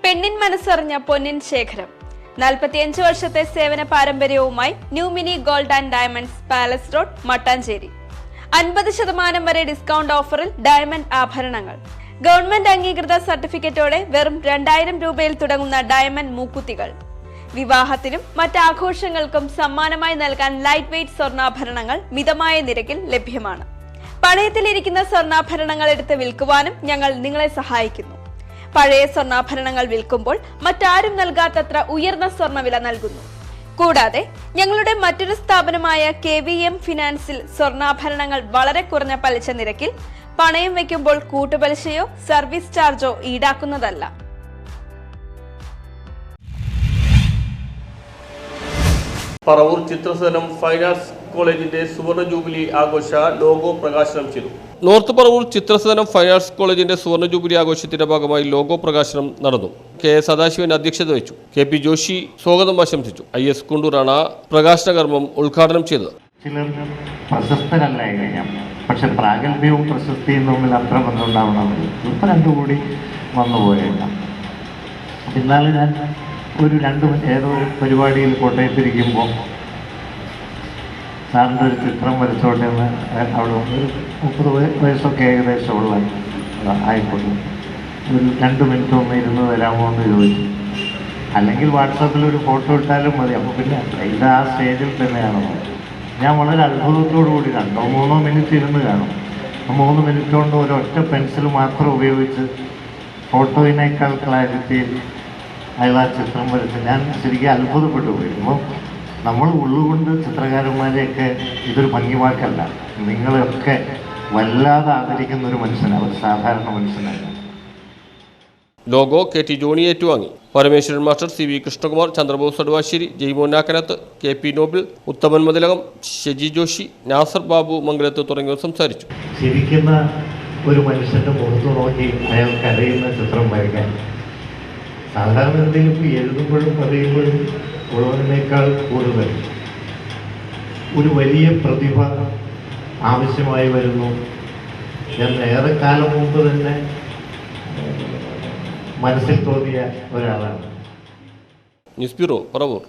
പെണ്ണിൻ മനസ്സറിഞ്ഞ പൊന്നിൻ ശേഖരം 45 വർഷത്തെ സേവന പാരമ്പര്യവുമായി new mini gold and diamonds palace road Mattancherry 50% വരെ ഡിസ്കൗണ്ട് ഓഫറിൽ ഡയമണ്ട് ആഭരണങ്ങൾ ഗവൺമെന്റ് അംഗീകൃത സർട്ടിഫിക്കറ്റോടെ വെറും 2000 രൂപയിൽ തുടങ്ങുന്ന ഡയമണ്ട് മൂക്കുത്തികൾ വിവാഹത്തിനും മറ്റാഘോഷങ്ങൾക്കും സമ്മാനമായി നൽകാൻ ലൈറ്റ് വെയ്റ്റ് സ്വർണ്ണാഭരണങ്ങൾ മിതമായ നിരക്കിൽ ലഭ്യമാണ്. പണയത്തിലിരിക്കുന്ന സ്വർണ്ണാഭരണങ്ങൾ എടുത്ത് വിൽക്കുവാനും ഞങ്ങൾ നിങ്ങളെ സഹായിക്കുന്നു. പഴയ സ്വർണ്ണാഭരണങ്ങൾ വിൽക്കുമ്പോൾ മറ്റാരും നൽകാത്തത്ര ഉയർന്ന സ്വർണ്ണവില നൽകുന്നു. കൂടാതെ ഞങ്ങളുടെ മറ്റൊരു സ്ഥാപനമായ KVM ഫിനാൻസിൽ സ്വർണ്ണാഭരണങ്ങൾ വളരെ കുറഞ്ഞ പലിശ നിരക്കിൽ പണയം വയ്ക്കുമ്പോൾ കൂട്ടുപലിശയോ സർവീസ് ചാർജോ ഈടാക്കുന്നതല്ല. പറവൂർ ചിത്രസേനം ഫൈൻ ആർട്സ് കോളേജിന്റെ സുവർണ ജൂബിലി ആഘോഷ ലോഗോ പ്രകാശനം ചെയ്തു. നോർത്ത് പറവൂർ ചിത്രസേനം ഫൈൻ ആർട്സ് കോളേജിന്റെ സുവർണ ജൂബിലി ആഘോഷത്തിന്റെ ഭാഗമായി ലോഗോ പ്രകാശനം നടന്നു. KS സദാശിവൻ അധ്യക്ഷത വഹിച്ചു. KP ജോഷി സ്വാഗതം ആശംസിച്ചു. IS കുണ്ടൂറാണ് പ്രകാശന കർമ്മം ഉദ്ഘാടനം ചെയ്തത്. ചിലർ പ്രശസ്തരല്ലായിരിക്കാം, പക്ഷെ പ്രാഗൽഭ്യവും പ്രശസ്തിയും തമ്മിൽ അത്ര ബന്ധമുണ്ടാവണമെന്നില്ല. ഇപ്പം രണ്ടും കൂടി വന്നുപോയേക്കാം. ഇന്നാലും ഞാൻ ഏതോ ഒരു പരിപാടിയിൽ കോട്ടയത്തിരിക്കുമ്പോൾ സാറിൻ്റെ ഒരു ചിത്രം വരച്ചോട്ടെ എന്ന് അവിടെ ഒരു 30 വയസ്സൊക്കെ ഏകദേശമുള്ള ആയിക്കോട്ടെ, ഒരു 2 മിനിറ്റ് ഒന്ന് ഇരുന്ന് തരാമോ എന്ന് ചോദിച്ചു. അല്ലെങ്കിൽ വാട്സാപ്പിൽ ഒരു ഫോട്ടോ ഇട്ടാലും മതി. അപ്പോൾ പിന്നെ ഇത് ആ സ്റ്റേജിൽ തന്നെയാണ്. ഞാൻ വളരെ അത്ഭുതത്തോടു കൂടി 2-3 മിനിറ്റ് ഇരുന്ന് കാണും. 3 മിനിറ്റ് കൊണ്ട് ഒരൊറ്റ പെൻസിൽ മാത്രം ഉപയോഗിച്ച് ഫോട്ടോയിനേക്കാൾ ക്ലാരിറ്റിയിൽ അയാൾ ആ ചിത്രം വരച്ച് ഞാൻ ശരിക്കും അത്ഭുതപ്പെട്ടു പോയി. അപ്പോൾ നമ്മൾ ഉള്ളുകൊണ്ട് ചിത്രകാരന്മാരെയൊക്കെ ഇതൊരു ഭംഗിവാക്കല്ല, നിങ്ങളെയൊക്കെ വല്ലാതെ ആദരിക്കുന്ന ഒരു മനുഷ്യനാണ്, ഒരു സാധാരണ മനുഷ്യനല്ല. ലോഗോ KT ജോണി ഏറ്റുവാങ്ങി. പരമേശ്വരൻ മാസ്റ്റർ, CV കൃഷ്ണകുമാർ, ചന്ദ്രബോസ് അടുവാശ്ശേരി, ജയ്മോനാക്കനത്ത്, KP നോബിൾ, ഉത്തമൻ മതിലകം, ഷെജി ജോഷി, നാസർ ബാബു മംഗലത്ത് തുടങ്ങിയവർ സംസാരിച്ചു. ചിരിക്കുന്ന ഒരു മനുഷ്യൻ്റെ മുഖത്ത് നോക്കി അയാൾ കരയുന്ന ചിത്രം വരയ്ക്കാൻ സാധാരണ എന്തെങ്കിലും എഴുതുമ്പോഴും പറയുമ്പോഴും ഉള്ളതിനേക്കാൾ കൂടുതൽ ഒരു വലിയ പ്രതിഭ ആവശ്യമായി വരുന്നു എന്ന് ഏറെക്കാലം മുമ്പ് തന്നെ മനസ്സിൽ തോന്നിയ ഒരാളാണ്. News bureau, Paravur.